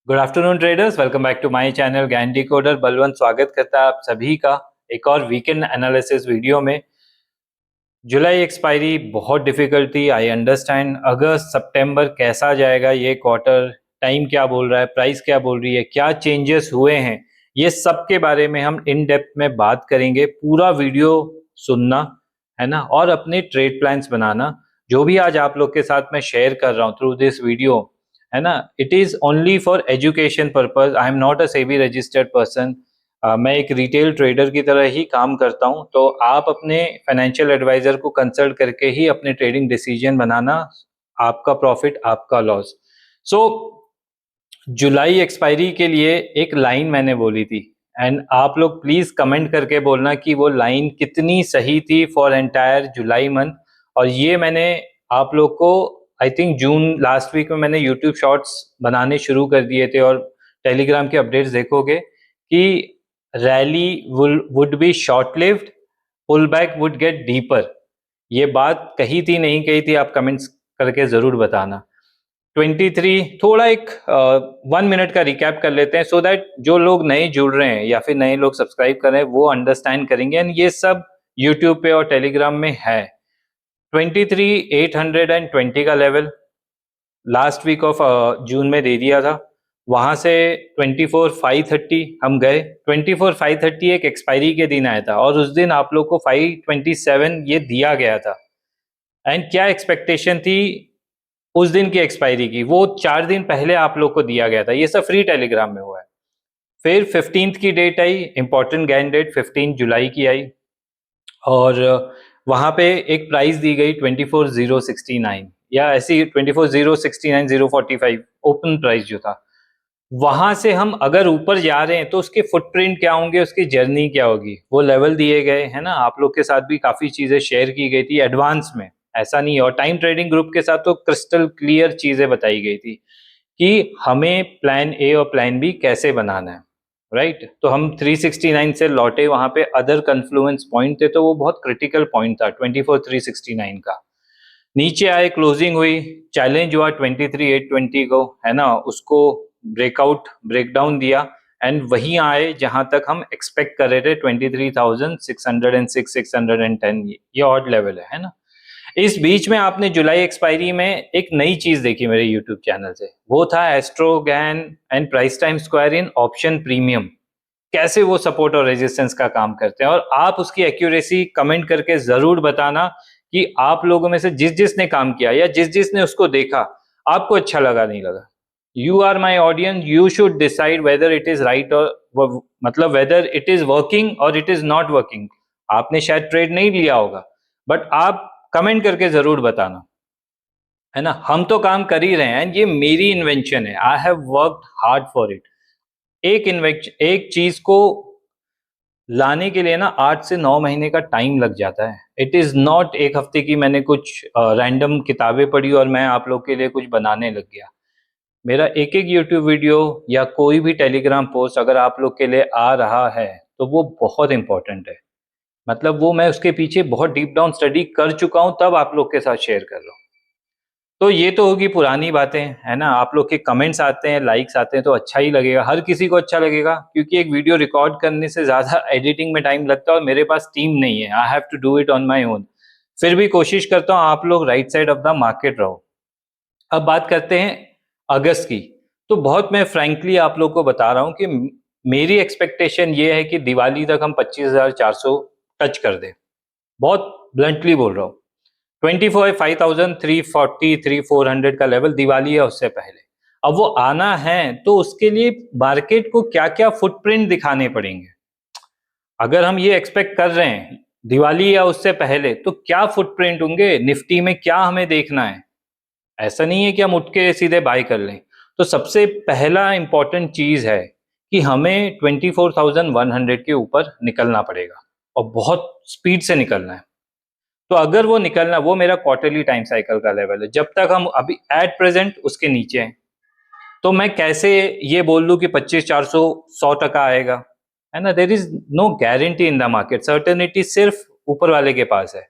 Good afternoon traders, welcome back to my channel Gyan decoder. Balwant स्वागत करता है आप सभी का एक और वीकेंड एनालिसिस वीडियो में। जुलाई एक्सपायरी बहुत डिफिकल्ट थी, आई अंडरस्टैंड। अगस्त सितंबर कैसा जाएगा ये क्वार्टर, टाइम क्या बोल रहा है, प्राइस क्या बोल रही है, क्या चेंजेस हुए हैं, ये सब के बारे में हम इन डेप्थ में बात करेंगे। पूरा वीडियो सुनना है ना, और अपने ट्रेड प्लान्स बनाना। जो भी आज आप लोग के साथ मैं शेयर कर रहा हूँ थ्रू दिस वीडियो, है ना, it is only for education purpose. I am not a SEBI registered person. मैं एक रिटेल ट्रेडर की तरह ही काम करता हूं, तो आप अपने फाइनेंशियल एडवाइजर को कंसल्ट करके ही अपने ट्रेडिंग डिसीजन बनाना। आपका प्रॉफिट, आपका लॉस। सो जुलाई एक्सपायरी के लिए एक लाइन मैंने बोली थी, एंड आप लोग प्लीज कमेंट करके बोलना कि वो लाइन कितनी सही थी फॉर एंटायर जुलाई मंथ। और ये मैंने आप लोग को I think June last week में मैंने यूट्यूब शॉर्ट्स बनाने शुरू कर दिए थे, और टेलीग्राम के अपडेट्स देखोगे कि rally would be short lived, pull back would get deeper. ये बात कही थी नहीं कही थी, आप कमेंट्स करके जरूर बताना। 23 थोड़ा एक 1 मिनट का रिकैप कर लेते हैं, सो दैट जो लोग नए जुड़ रहे हैं या फिर नए लोग सब्सक्राइब कर रहे हैं वो अंडरस्टैंड करेंगे। एंड ये सब यूट्यूब पे और टेलीग्राम में है। 23,820 का level last week of June में दे दिया था। वहां से 24,530 हम गए। 24,530 एक एक्सपायरी के दिन आया था, और उस दिन आप लोग को 527 ये दिया गया था। एंड क्या एक्सपेक्टेशन थी उस दिन की एक्सपायरी की, वो 4 दिन पहले आप लोग को दिया गया था। ये सब फ्री टेलीग्राम में हुआ है। फिर 15th की डेट आई, इंपॉर्टेंट गैन डेट 15 जुलाई की आई, और वहां पे एक प्राइस दी गई 24,069, या ऐसी 24,069,045 ओपन प्राइस जो था। वहां से हम अगर ऊपर जा रहे हैं तो उसके फुटप्रिंट क्या होंगे, उसकी जर्नी क्या होगी, वो लेवल दिए गए है ना। आप लोग के साथ भी काफी चीजें शेयर की गई थी एडवांस में, ऐसा नहीं है। और टाइम ट्रेडिंग ग्रुप के साथ तो क्रिस्टल क्लियर चीजें बताई गई थी कि हमें प्लान ए और प्लान बी कैसे बनाना है, राइट। तो हम 369 से लौटे, वहां पे अदर कन्फ्लुएंस पॉइंट थे, तो वो बहुत क्रिटिकल पॉइंट था 24,369 का। नीचे आए, क्लोजिंग हुई, चैलेंज हुआ 23,820 को, है ना, उसको ब्रेकआउट ब्रेकडाउन दिया, एंड वहीं आए जहां तक हम एक्सपेक्ट कर रहे थे 23,606 610। ये ऑड लेवल है ना। इस बीच में आपने जुलाई एक्सपायरी में एक नई चीज देखी मेरे यूट्यूब चैनल से, वो था एस्ट्रोगैन and price time square in option premium. कैसे वो सपोर्ट और रेजिस्टेंस का काम करते हैं, और आप उसकी एक्यूरेसी कमेंट करके जरूर बताना कि आप लोगों में से जिस जिसने काम किया या जिस जिसने उसको देखा, आपको अच्छा लगा नहीं लगा। You are my audience, you should decide whether it is right, और मतलब वेदर इट इज वर्किंग और इट इज नॉट वर्किंग। आपने शायद ट्रेड नहीं लिया होगा, बट आप कमेंट करके जरूर बताना, है ना। हम तो काम कर ही रहे हैं, ये मेरी इन्वेंशन है, I have worked hard for it. एक चीज को लाने के लिए ना 8 से 9 महीने का टाइम लग जाता है। इट इज नॉट एक हफ्ते की मैंने कुछ रैंडम किताबें पढ़ी और मैं आप लोग के लिए कुछ बनाने लग गया। मेरा एक एक यूट्यूब वीडियो या कोई भी टेलीग्राम पोस्ट अगर आप लोग के लिए आ रहा है तो वो बहुत इंपॉर्टेंट है। मतलब वो मैं उसके पीछे बहुत डीप डाउन स्टडी कर चुका हूं, तब आप लोग के साथ शेयर कर रहा हूँ। तो ये तो होगी पुरानी बातें, है ना। आप लोग के कमेंट्स आते हैं, लाइक्स आते हैं, तो अच्छा ही लगेगा, हर किसी को अच्छा लगेगा, क्योंकि एक वीडियो रिकॉर्ड करने से ज्यादा एडिटिंग में टाइम लगता है, और मेरे पास टीम नहीं है, I have to do it on my own. फिर भी कोशिश करता हूँ आप लोग right side of the market रहो। अब बात करते हैं अगस्त की। तो बहुत मैं फ्रैंकली आप लोग को बता रहा हूँ कि मेरी एक्सपेक्टेशन ये है कि दिवाली तक हम 25,400 टच कर दें। बहुत ब्लंटली बोल रहा हूँ। 25,340 3,400 का लेवल दिवाली है उससे पहले। अब वो आना है तो उसके लिए मार्केट को क्या क्या फुटप्रिंट दिखाने पड़ेंगे। अगर हम ये एक्सपेक्ट कर रहे हैं दिवाली या उससे पहले, तो क्या फुटप्रिंट होंगे, निफ्टी में क्या हमें देखना है। ऐसा नहीं है कि हम उठ के सीधे बाय कर लें। तो सबसे पहला इंपॉर्टेंट चीज है कि हमें 24,100 के ऊपर निकलना पड़ेगा, और बहुत स्पीड से निकलना है। तो अगर वो निकलना, वो मेरा क्वार्टरली टाइम साइकिल का लेवल है। जब तक हम अभी एट प्रेजेंट उसके नीचे हैं, तो मैं कैसे ये बोल दूं कि 25,400 100% आएगा, है ना। There is no guarantee in the market. Certainty सिर्फ ऊपर वाले के पास है,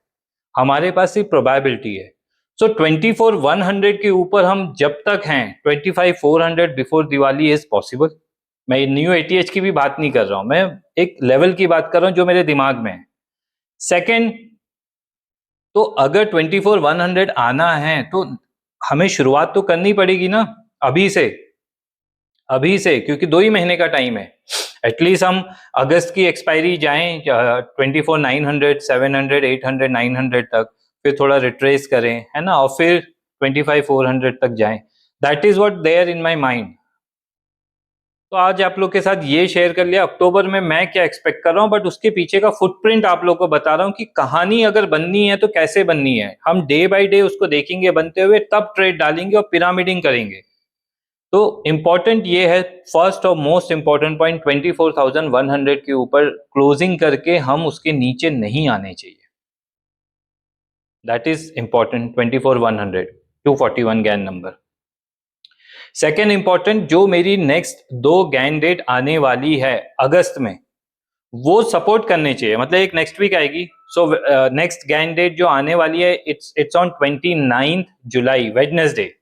हमारे पास सिर्फ प्रोबेबिलिटी है। सो 24,100 के ऊपर हम जब तक हैं, 25,400 बिफोर दिवाली इज पॉसिबल। मैं न्यू एटीएच की भी बात नहीं कर रहा हूं, मैं एक लेवल की बात कर रहा हूं जो मेरे दिमाग में है। सेकंड, तो अगर 24,100 आना है तो हमें शुरुआत तो करनी पड़ेगी ना, अभी से, क्योंकि 2 ही महीने का टाइम है। एटलीस्ट हम अगस्त की एक्सपायरी जाएं 24,900, 700, 800, 900 तक, फिर थोड़ा रिट्रेस करें, है ना, और फिर 25,400 तक जाएं। That is what there in my mind. तो आज आप लोग के साथ ये शेयर कर लिया अक्टूबर में मैं क्या एक्सपेक्ट कर रहा हूँ, बट उसके पीछे का फुटप्रिंट आप लोग को बता रहा हूँ कि कहानी अगर बननी है तो कैसे बननी है। हम डे बाय डे उसको देखेंगे बनते हुए, तब ट्रेड डालेंगे और पिरामिडिंग करेंगे। तो इंपॉर्टेंट ये है, फर्स्ट और मोस्ट इंपॉर्टेंट पॉइंट, 24,100 के ऊपर क्लोजिंग करके हम उसके नीचे नहीं आने चाहिए। That is important. 24,100, 241 Gann number. Second important, जो मेरी नेक्स्ट 2 गैन डेट आने वाली है अगस्त में, वो सपोर्ट करने चाहिए। मतलब एक नेक्स्ट वीक आएगी, सो नेक्स्ट गैन डेट जो आने वाली है, इट्स ऑन 29 जुलाई, वेडनेसडे,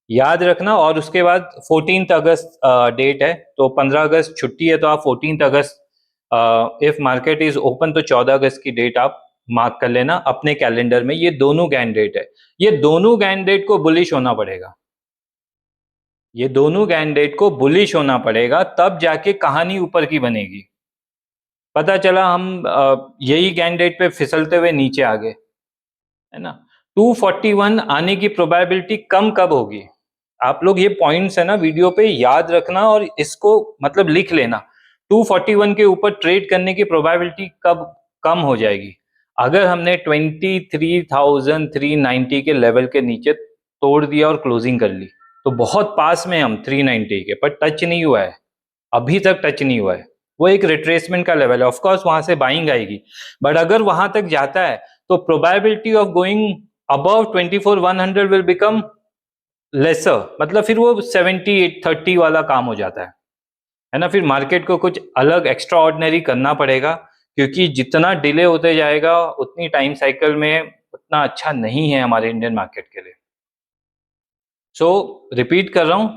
याद रखना। और उसके बाद 14 अगस्त डेट है, तो 15 अगस्त छुट्टी है, तो आप 14 अगस्त इफ मार्केट इज ओपन तो 14 अगस्त की डेट आप मार्क कर लेना अपने कैलेंडर में। ये दोनों गैन डेट है, ये दोनों गैन डेट को बुलिश होना पड़ेगा, ये दोनों कैंडिडेट को बुलिश होना पड़ेगा, तब जाके कहानी ऊपर की बनेगी। पता चला हम यही कैंडिडेट पे फिसलते हुए नीचे आ गए, है ना। 241 आने की प्रोबेबिलिटी कम कब होगी? आप लोग ये पॉइंट्स है ना वीडियो पे याद रखना और इसको मतलब लिख लेना। 241 के ऊपर ट्रेड करने की प्रोबेबिलिटी कब कम हो जाएगी? अगर हमने 23,390 के लेवल के नीचे तोड़ दिया और क्लोजिंग कर ली, तो बहुत पास में हम 390 के, पर टच नहीं हुआ है, अभी तक टच नहीं हुआ है। वो एक रिट्रेसमेंट का लेवल है, ऑफकोर्स वहां से बाइंग आएगी, बट अगर वहां तक जाता है तो probability of going above 24,100 will become lesser. मतलब फिर वो 70-30 वाला काम हो जाता है ना। फिर मार्केट को कुछ अलग एक्स्ट्रा ऑर्डिनरी करना पड़ेगा, क्योंकि जितना डिले होते जाएगा उतनी टाइम साइकिल में उतना अच्छा नहीं है हमारे इंडियन मार्केट के लिए। सो रिपीट कर रहा हूं,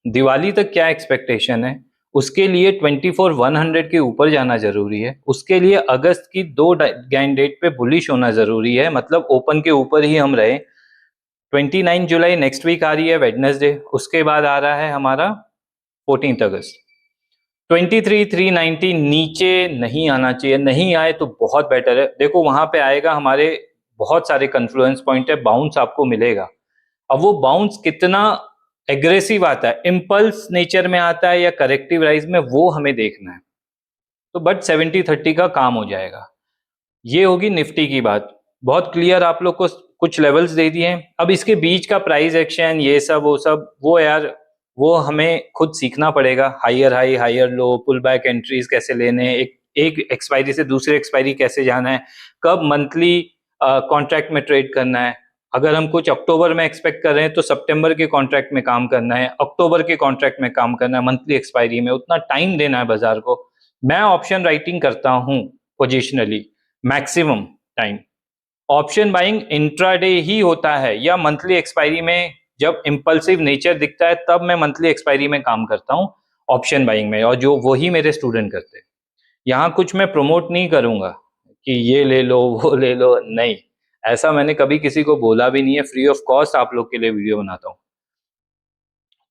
दिवाली तक क्या एक्सपेक्टेशन है, उसके लिए 24,100 के ऊपर जाना जरूरी है। उसके लिए अगस्त की 2 गैन डेट पे बुलिश होना जरूरी है, मतलब ओपन के ऊपर ही हम रहे। 29 जुलाई नेक्स्ट वीक आ रही है, वेडनेसडे, उसके बाद आ रहा है हमारा 14 अगस्त। 23,390 नीचे नहीं आना चाहिए, नहीं आए तो बहुत बेटर है। देखो वहां पे आएगा, हमारे बहुत सारे कन्फ्लुएंस पॉइंट है, बाउंस आपको मिलेगा। अब वो बाउंस कितना एग्रेसिव आता है, इम्पल्स नेचर में आता है या करेक्टिव राइज में, वो हमें देखना है। तो बट 70-30 का काम हो जाएगा। ये होगी निफ्टी की बात, बहुत क्लियर आप लोग को कुछ लेवल्स दे दिए हैं। अब इसके बीच का प्राइस एक्शन, ये सब वो सब, वो यार वो हमें खुद सीखना पड़ेगा। Higher high, higher low, pull back entries कैसे लेने, एक एक्सपायरी से दूसरे एक्सपायरी कैसे जाना है, कब मंथली कॉन्ट्रैक्ट में ट्रेड करना है। अगर हम कुछ अक्टूबर में एक्सपेक्ट कर रहे हैं तो सितंबर के कॉन्ट्रैक्ट में काम करना है, अक्टूबर के कॉन्ट्रैक्ट में काम करना है, मंथली एक्सपायरी में उतना टाइम देना है बाजार को। मैं ऑप्शन राइटिंग करता हूं positionally maximum time. Option buying intraday ही होता है या मंथली एक्सपायरी में, जब इंपल्सिव नेचर दिखता है तब मैं मंथली एक्सपायरी में काम करता हूं ऑप्शन बाइंग में, और जो वही मेरे स्टूडेंट करते हैं। यहाँ कुछ मैं प्रमोट नहीं करूंगा कि ये ले लो वो ले लो, नहीं, ऐसा मैंने कभी किसी को बोला भी नहीं है। फ्री ऑफ कॉस्ट आप लोग के लिए वीडियो बनाता हूं।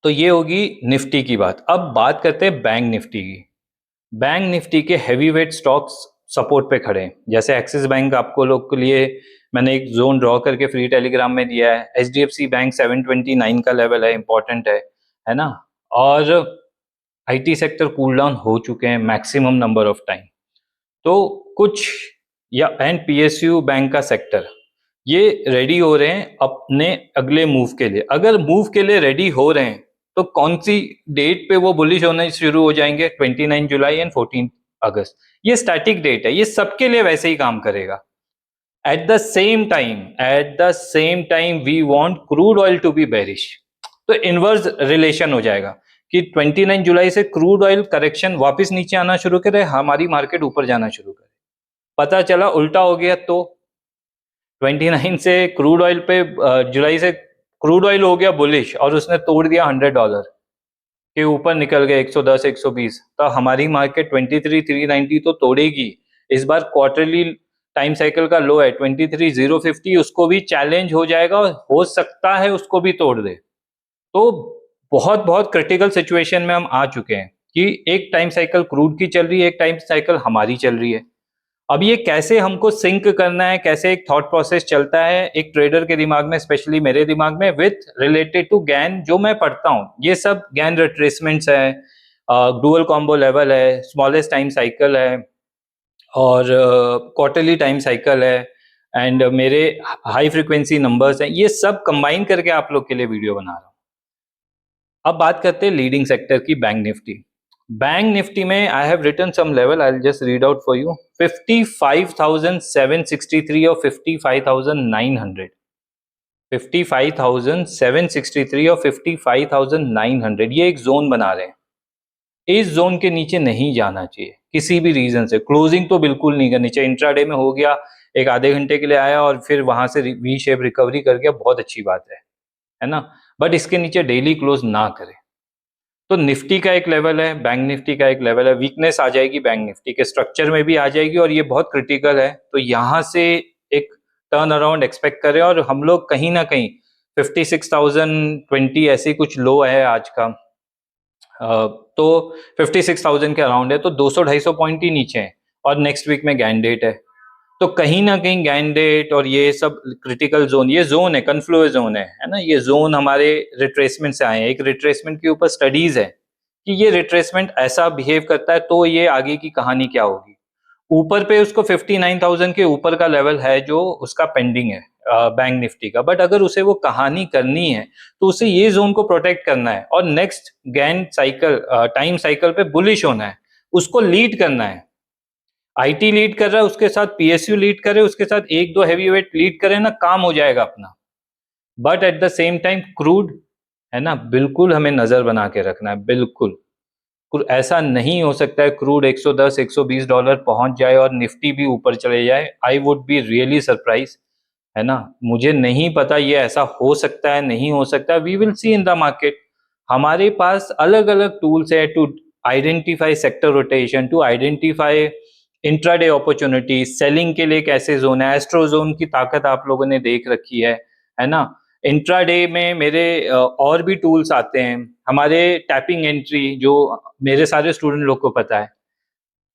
तो ये होगी निफ्टी की बात। अब बात करते हैं बैंक निफ्टी की। बैंक निफ्टी के हैवी वेट स्टॉक्स सपोर्ट पे खड़े हैं, जैसे एक्सिस बैंक आपको लोग के लिए मैंने एक जोन ड्रॉ करके फ्री टेलीग्राम में दिया है। एचडीएफसी बैंक 729 का लेवल है, इंपॉर्टेंट है ना। और आईटी सेक्टर कूल डाउन हो चुके हैं मैक्सिमम नंबर ऑफ टाइम। तो कुछ या एंड पीएसयू बैंक का सेक्टर, ये रेडी हो रहे हैं अपने अगले मूव के लिए। अगर मूव के लिए रेडी हो रहे हैं तो कौन सी डेट पे वो बुलिश होने शुरू हो जाएंगे? 29 जुलाई एंड 14 अगस्त। ये स्टैटिक डेट है, ये सबके लिए वैसे ही काम करेगा। At the same time we want crude oil to be bearish. तो इनवर्स रिलेशन हो जाएगा कि 29 जुलाई से क्रूड ऑयल करेक्शन वापस नीचे आना शुरू करे, हमारी मार्केट ऊपर जाना शुरू करे। पता चला उल्टा हो गया तो 29 से क्रूड ऑयल पे जुलाई से क्रूड ऑयल हो गया बुलिश और उसने तोड़ दिया $100 के ऊपर निकल गए 110 120, तो हमारी मार्केट 23,390 तो तोड़ेगी। इस बार क्वार्टरली टाइम साइकिल का लो है 23,050, उसको भी चैलेंज हो जाएगा और हो सकता है उसको भी तोड़ दे। तो बहुत बहुत क्रिटिकल सिचुएशन में हम आ चुके हैं कि एक टाइम साइकिल क्रूड की चल रही है, एक टाइम साइकिल हमारी चल रही है। अब ये कैसे हमको सिंक करना है, कैसे एक थॉट प्रोसेस चलता है एक ट्रेडर के दिमाग में, स्पेशली मेरे दिमाग में, विथ रिलेटेड टू गैन जो मैं पढ़ता हूँ। ये सब गैन रिट्रेसमेंट्स है, डुअल कॉम्बो लेवल है, स्मॉलेस्ट टाइम साइकिल है और क्वार्टरली टाइम साइकिल है एंड मेरे हाई फ्रीक्वेंसी नंबर्स हैं। ये सब कंबाइन करके आप लोग के लिए वीडियो बना रहा हूँ। अब बात करते हैं लीडिंग सेक्टर की, बैंक निफ्टी। बैंक निफ्टी में I have written some level, I will just read out for you. 55,763 और 55,900, 55,763 और 55,900, ये एक जोन बना रहे हैं। इस जोन के नीचे नहीं जाना चाहिए किसी भी रीजन से। क्लोजिंग तो बिल्कुल नहीं करनी चाहिए। इंट्राडे में हो गया, एक आधे घंटे के लिए आया और फिर वहां से वी शेप रिकवरी कर गया, बहुत अच्छी बात है ना, बट इसके नीचे डेली क्लोज ना करें। तो निफ्टी का एक लेवल है, बैंक निफ्टी का एक लेवल है, वीकनेस आ जाएगी बैंक निफ्टी के स्ट्रक्चर में भी आ जाएगी और ये बहुत क्रिटिकल है। तो यहाँ से एक टर्न अराउंड एक्सपेक्ट करें और हम लोग कहीं ना कहीं 56,020 ऐसे कुछ लो है आज का, तो 56,000 के अराउंड है, तो 200-250 पॉइंट ही नीचे है और नेक्स्ट वीक में गैन डेट है। तो कहीं ना कहीं गैन डेट और ये सब क्रिटिकल जोन, ये जोन है, कन्फ्लुएंस जोन है ना, ये जोन हमारे रिट्रेसमेंट से आए हैं। एक रिट्रेसमेंट के ऊपर स्टडीज है कि ये रिट्रेसमेंट ऐसा बिहेव करता है तो ये आगे की कहानी क्या होगी। ऊपर पे उसको 59,000 के ऊपर का लेवल है जो उसका पेंडिंग है बैंक निफ्टी का, बट अगर उसे वो कहानी करनी है तो उसे ये जोन को प्रोटेक्ट करना है और next Gann cycle time cycle पे बुलिश होना है, उसको लीड करना है। आईटी लीड कर रहा है, उसके साथ पीएसयू लीड करे, उसके साथ एक दो हैवी वेट लीड करे ना, काम हो जाएगा अपना। But at the same time crude है ना, बिल्कुल हमें नजर बना के रखना है, बिल्कुल। ऐसा नहीं हो सकता है क्रूड 110 120 डॉलर पहुंच जाए और निफ्टी भी ऊपर चले जाए। I would be really surprise, है ना। मुझे नहीं पता ये ऐसा हो सकता है, नहीं हो सकता, we will see in the market. हमारे पास अलग अलग टूल्स है to identify sector rotation, to identify intraday opportunity, selling के लिए कैसे जोन है, एस्ट्रो जोन की ताकत आप लोगों ने देख रखी है ना। इंट्राडे में मेरे और भी टूल्स आते हैं, हमारे टैपिंग एंट्री जो मेरे सारे स्टूडेंट लोग को पता है।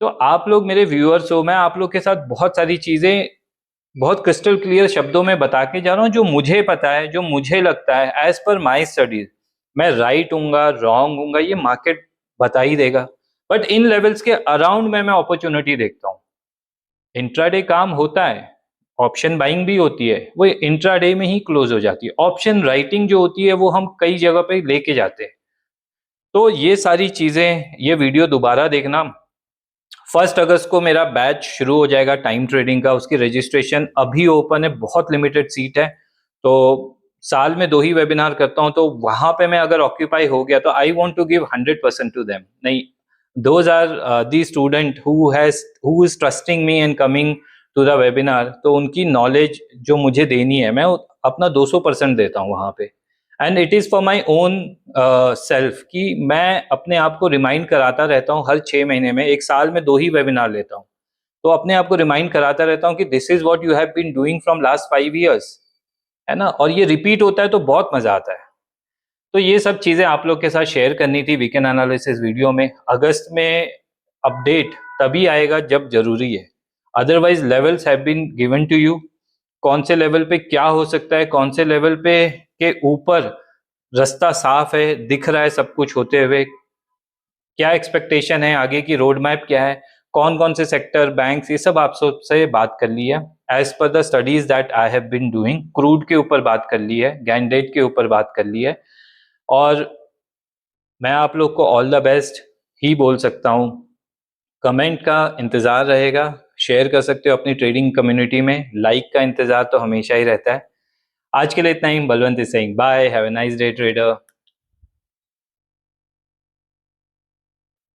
तो आप लोग मेरे व्यूअर्स हो, मैं आप लोग के साथ बहुत सारी चीजें बहुत क्रिस्टल क्लियर शब्दों में बता के जा रहा हूँ जो मुझे पता है, जो मुझे लगता है एज पर माई स्टडीज। मैं राइट हूँगा रॉन्ग हूँगा ये मार्केट बता ही देगा, बट इन लेवल्स के अराउंड में मैं अपॉर्चुनिटी देखता हूँ। इंट्राडे काम होता है, ऑप्शन बाइंग भी होती है, वो इंट्राडे में ही क्लोज हो जाती है। ऑप्शन राइटिंग जो होती है वो हम कई जगह पे लेके जाते हैं। तो ये सारी चीजें, ये वीडियो दोबारा देखना। 1 अगस्त को मेरा बैच शुरू हो जाएगा टाइम ट्रेडिंग का, उसकी रजिस्ट्रेशन अभी ओपन है, बहुत लिमिटेड सीट है। तो साल में 2 ही वेबिनार करता हूं, तो वहां पे मैं अगर ऑक्यूपाई हो गया तो I want to give 100% to them. नहीं, those are the student who is trusting me and coming to the webinar. तो उनकी नॉलेज जो मुझे देनी है मैं अपना 200% देता हूँ वहां पे। And it is for my own self कि मैं अपने आप को रिमाइंड कराता रहता हूँ हर 6 महीने में। एक साल में 2 ही वेबिनार लेता हूँ, तो अपने आप को रिमाइंड कराता रहता हूँ कि this is what you have been doing from last 5 years, है ना। और ये रिपीट होता है तो बहुत मजा आता है। तो ये सब चीजें आप लोग के साथ शेयर करनी थी वीकेंड एनालिसिस वीडियो में। अगस्त में अपडेट तभी आएगा जब जरूरी है, otherwise levels have been given to you. कौन से लेवल पे क्या हो सकता है, कौन से लेवल पे के ऊपर रास्ता साफ है, दिख रहा है सब कुछ होते हुए, क्या एक्सपेक्टेशन है, आगे की रोड मैप क्या है, कौन कौन से सेक्टर, बैंक्स, ये सब आप सबसे बात कर ली है as per the studies that I have been doing. Crude के ऊपर बात कर ली है, गैंडेट के ऊपर बात कर ली है, और मैं आप लोग को ऑल द बेस्ट ही बोल सकता हूँ। कमेंट का इंतज़ार रहेगा, शेयर कर सकते हो अपनी ट्रेडिंग कम्युनिटी में, लाइक का इंतज़ार तो हमेशा ही रहता है। आज के लिए इतना ही, Balwant Singh, bye, have a nice day trader.